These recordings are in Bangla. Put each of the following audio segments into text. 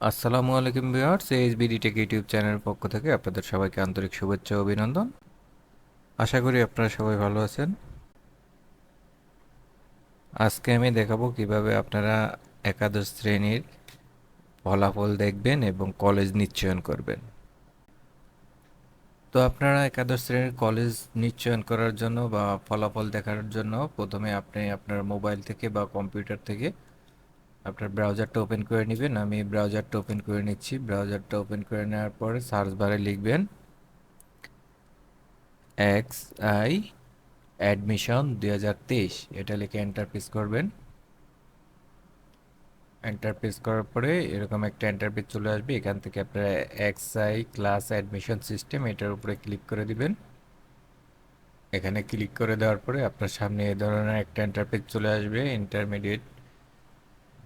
আসসালামু আলাইকুম ভিউয়ার্স, এইচবিডি টেক ইউটিউব চ্যানেলের পক্ষ থেকে আপনাদের সবাইকে আন্তরিক শুভেচ্ছা ও অভিনন্দন। আশা করি আপনারা সবাই ভালো আছেন। আজকে আমি দেখাবো কিভাবে আপনারা একাদশ শ্রেণীর ফলাফল দেখবেন এবং কলেজ নিশ্চয়ন করবেন। তো আপনারা একাদশ শ্রেণীর কলেজ নিশ্চয়ন করার জন্য বা ফলাফল দেখার জন্য প্রথমে আপনি আপনার মোবাইল থেকে বা কম্পিউটার থেকে আপনার ব্রাউজারটা ওপেন করে নেবেন। আমি ব্রাউজারটা ওপেন করে নিচ্ছি। ব্রাউজারটা ওপেন করে নেওয়ার পরে সার্চ বারে লিখবেন ADDMISSON 2023, এটা লিখে এন্টার প্রেস করবেন। এন্টার প্রেস করার পরে এরকম একটা এন্টার পেজ চলে আসবে। এখান থেকে আপনারা এক্সআই ক্লাস অ্যাডমিশন সিস্টেম এটার উপরে ক্লিক করে দিবেন। এখানে ক্লিক করে দেওয়ার পরে আপনার সামনে এই ধরনের একটা এন্টার পেজ চলে আসবে। ইন্টারমিডিয়েট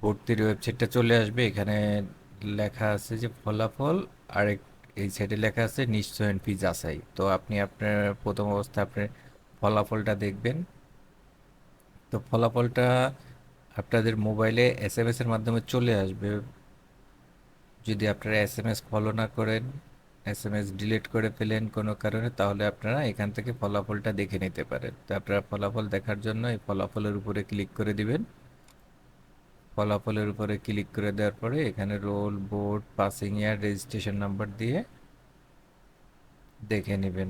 ভর্তির ওয়েবসাইটটা চলে আসবে। এখানে লেখা আছে যে ফলাফল, আর এই সাইডে লেখা আছে নিশ্চয়ন ফি যাচাই। তো আপনি আপনার প্রথম অবস্থায় আপনার ফলাফলটা দেখবেন। তো ফলাফলটা আপনাদের মোবাইলে এসএমএস এর মাধ্যমে চলে আসবে। যদি আপনারা এসএমএস ফলো না করেন, এসএমএস ডিলিট করে ফেলেন কোনো কারণে, তাহলে আপনারা এখান থেকে ফলাফলটা দেখে নিতে পারেন। তো আপনারা ফলাফল দেখার জন্য এই ফলাফলের উপরে ক্লিক করে দিবেন। ফলাফলের উপরে ক্লিক করে দেওয়ার পরে এখানে roll, board, passing year, registration number দিয়ে দেখে নেবেন।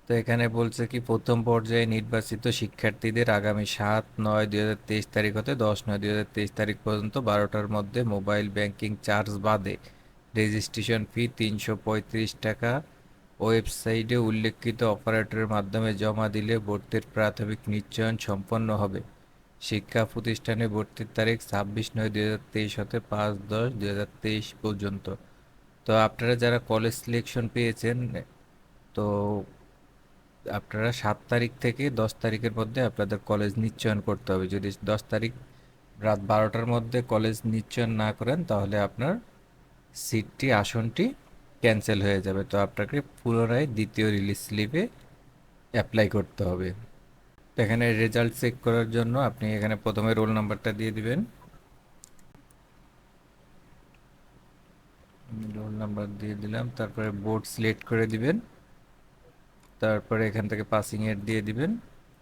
তো এখানে বলছে কি প্রথম পর্যায়ে নির্বাচিত শিক্ষার্থীদের আগামী 7/9/2023 তারিখ হতে 10/9/2023 তারিখ পর্যন্ত 12টার মধ্যে মোবাইল ব্যাংকিং চার্জ বাদে রেজিস্ট্রেশন ফি 335 টাকা ওয়েবসাইটে উল্লেখিত অপারেটরের মাধ্যমে জমা দিলে ভর্তির প্রাথমিক নিশ্চয়ন সম্পন্ন হবে। শিক্ষা প্রতিষ্ঠানে ভর্তির তারিখ 26/9/2023 হতে 5/10/2023 পর্যন্ত। তো আপনারা যারা কলেজ সিলেকশন পেয়েছেন, তো আপনারা 7 তারিখ থেকে 10 তারিখের মধ্যে আপনাদের কলেজ নিশ্চয়ন করতে হবে। যদি 10 তারিখ রাত 12টার মধ্যে কলেজ নিশ্চয়ন না করেন, তাহলে আপনার সিটটি আসনটি ক্যান্সেল হয়ে যাবে। তো আপনাকে পুনরায় দ্বিতীয় রিলিজ স্লিপে অ্যাপ্লাই করতে হবে। তো এখানে রেজাল্ট চেক করার জন্য আপনি এখানে প্রথমে রোল নাম্বারটা দিয়ে দিবেন। রোল নাম্বার দিয়ে দিলাম, তারপরে বোর্ড সিলেক্ট করে দিবেন। তারপরে এখান থেকে পাসিং এর দিয়ে দিবেন,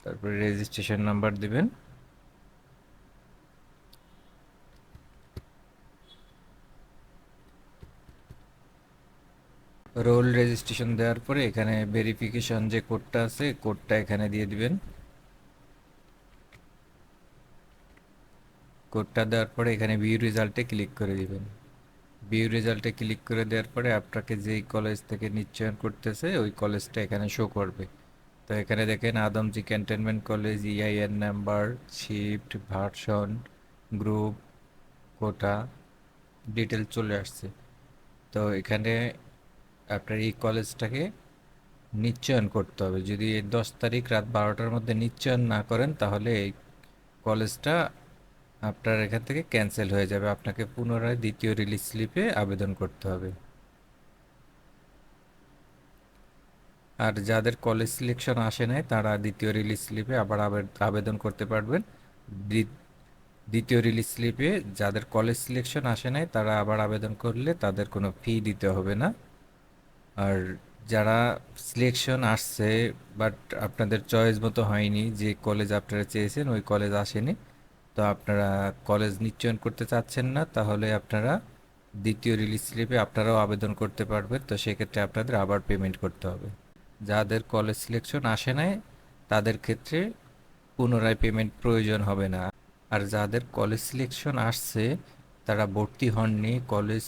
তারপরে রেজিস্ট্রেশন নাম্বার দিবেন। রোল রেজিস্ট্রেশন দেওয়ার পরে এখানে ভেরিফিকেশন যে কোডটা আছে, কোডটা এখানে দিয়ে দিবেন। কোডটা দেওয়ার পরে এখানে ভিউ রেজাল্টে ক্লিক করে দিবেন। ভিউ রেজাল্টে ক্লিক করে দেওয়ার পরে আপনাকে যেই কলেজ থেকে নিশ্চয়ন করতেছে ওই কলেজটা এখানে শো করবে। তো এখানে দেখেন Adamjee cantonment college, EIIN number, shift, version, group, quota detail চলে আসছে। তো এখানে আপনার এই কলেজটাকে নিশ্চয়ন করতে হবে। যদি এই 10 তারিখ রাত 12টার মধ্যে নিশ্চয়ন না করেন, তাহলে এই কলেজটা আপনার এখান থেকে ক্যান্সেল হয়ে যাবে। আপনাকে পুনরায় দ্বিতীয় রিলিজ স্লিপে আবেদন করতে হবে। আর যাদের কলেজ সিলেকশন আসে নাই, তারা দ্বিতীয় রিলিজ স্লিপে আবার আবেদন করতে পারবেন। দ্বিতীয় রিলিজ স্লিপে যাদের কলেজ সিলেকশন আসে নাই, তারা আবার আবেদন করলে তাদের কোনো ফি দিতে হবে না। আর যারা সিলেকশন আসছে বাট আপনাদের চয়েস মতো হয়নি, যে কলেজ আপনারা চেয়েছেন ওই কলেজ আসেনি, তো আপনারা কলেজ নিশ্চয়ন করতে চাচ্ছেন না, তাহলে আপনারা দ্বিতীয় রিলিজ স্লিপে আপনারাও আবেদন করতে পারবেন। তো সেক্ষেত্রে আপনাদের আবার পেমেন্ট করতে হবে। যাদের কলেজ সিলেকশন আসে নাই, তাদের ক্ষেত্রে পুনরায় পেমেন্ট প্রয়োজন হবে না। আর যাদের কলেজ সিলেকশন আসছে, তারা ভর্তি হননি, কলেজ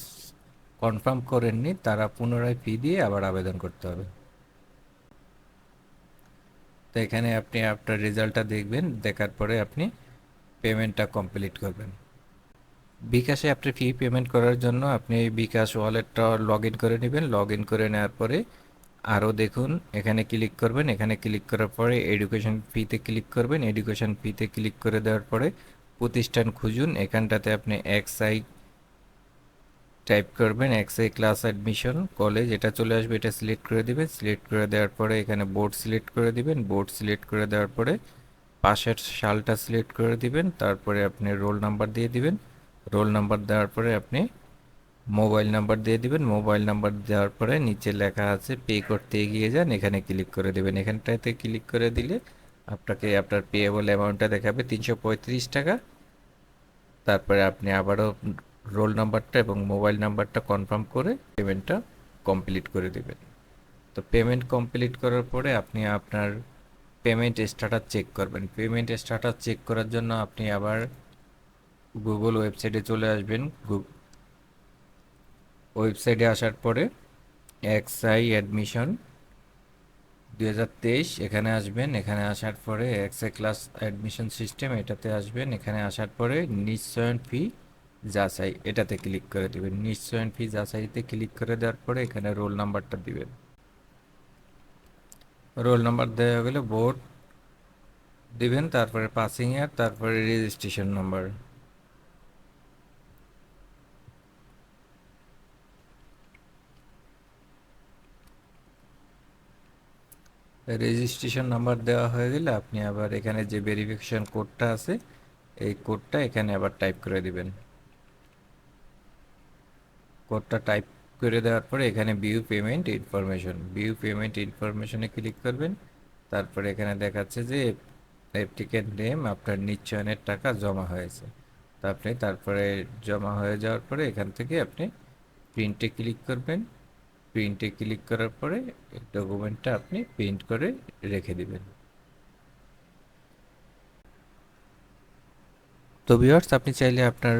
কনফার্ম করেননি, তারা পুনরায় ফি দিয়ে আবার আবেদন করতে হবে। তো এখানে আপনি আপনার রেজাল্টটা দেখবেন, দেখার পরে আপনি পেমেন্টটা কমপ্লিট করবেন। বিকাশে আপনি ফি পেমেন্ট করার জন্য আপনি বিকাশ ওয়ালেটটা লগ ইন করে নেবেন। লগ ইন করে নেওয়ার পরে আরও দেখুন, এখানে ক্লিক করবেন। এখানে ক্লিক করার পরে এডুকেশন ফিতে ক্লিক করবেন। এডুকেশন ফিতে ক্লিক করে দেওয়ার পরে প্রতিষ্ঠান খুঁজুন। এখানটাতে আপনি এক্সআই টাইপ করবেন, এক্সআই ক্লাস অ্যাডমিশন কলেজ, এটা চলে আসবে। এটা সিলেক্ট করে দিবেন। সিলেক্ট করে দেওয়ার পরে এখানে বোর্ড সিলেক্ট করে দিবেন। বোর্ড সিলেক্ট করে দেওয়ার পরে পাশের সালটা সিলেক্ট করে দিবেন। তারপরে আপনি রোল নাম্বার দিয়ে দিবেন। রোল নাম্বার দেওয়ার পরে আপনি মোবাইল নাম্বার দিয়ে দিবেন। মোবাইল নাম্বার দেওয়ার পরে নিচে লেখা আছে পে করতে এগিয়ে যান, এখানে ক্লিক করে দেবেন। এখানটাতে ক্লিক করে দিলে আপনাকে আপনার পেয়েবল অ্যামাউন্টটা দেখাবে 335 টাকা। তারপরে আপনি আবারও রোল নাম্বারটা এবং মোবাইল নাম্বারটা কনফার্ম করে পেমেন্টটা কমপ্লিট করে দেবেন। তো পেমেন্ট কমপ্লিট করার পরে আপনি আপনার পেমেন্ট স্ট্যাটাস চেক করবেন। পেমেন্ট স্ট্যাটাস চেক করার জন্য আপনি আবার গুগল ওয়েবসাইটে চলে আসবেন। ওয়েবসাইটে আসার পরে এক্সআই অ্যাডমিশন 2023 এখানে আসবেন। এখানে আসার পরে এক্সআই ক্লাস অ্যাডমিশন সিস্টেম এটাতে আসবেন। এখানে আসার পরে নিশ্চয়ন ফি যাচাই এটাতে ক্লিক করে দিবেন। নিশ্চয়ন ফি যাচাইতে ক্লিক করে দেওয়ার পরে এখানে রোল নাম্বারটা দিবেন। রোল নাম্বার দেওয়া হয়ে গেলে বোর্ড দিবেন, তারপরে পাসিং ইয়ার, তারপরে রেজিস্ট্রেশন নাম্বার। রেজিস্ট্রেশন নাম্বার দেওয়া হয়ে গেলে আপনি আবার এখানে যে ভেরিফিকেশন কোডটা আছে এই কোডটা এখানে আবার টাইপ করে দিবেন। কোডটা টাইপ করে দেওয়ার পরে এখানে ভিউ পেমেন্ট ইনফরমেশনে ক্লিক করবেন। তারপরে এখানে দেখাচ্ছে যে অ্যাপ্লিকেন্ট নেম আপনার নিশ্চয়নের টাকা জমা হয়েছে। তো আপনি তারপরে জমা হয়ে যাওয়ার পরে এখান থেকে আপনি প্রিন্টে ক্লিক করবেন। প্রিন্টে ক্লিক করার পরে ডকুমেন্টটা আপনি প্রিন্ট করে রেখে দিবেন। তো ভিউয়ার্স, আপনি চাইলে আপনার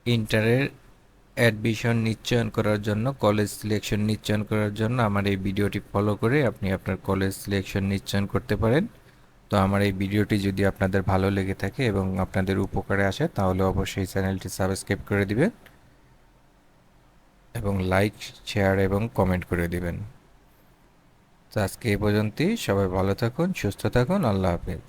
ইন্টারের অ্যাডমিশন নিশ্চয়ন করার জন্য, কলেজ সিলেকশন নিশ্চয়ন করার জন্য আমার এই ভিডিওটি ফলো করে আপনি আপনার কলেজ সিলেকশন নিশ্চয়ন করতে পারেন। তো আমার এই ভিডিওটি যদি আপনাদের ভালো লেগে থাকে এবং আপনাদের উপকারে আসে তাহলে অবশ্যই চ্যানেলটি সাবস্ক্রাইব করে দিবেন এবং লাইক, শেয়ার এবং কমেন্ট করে দিবেন। তো আজকে এই পর্যন্তই। সবাই ভালো থাকুন, সুস্থ থাকুন। আল্লাহ হাফেজ।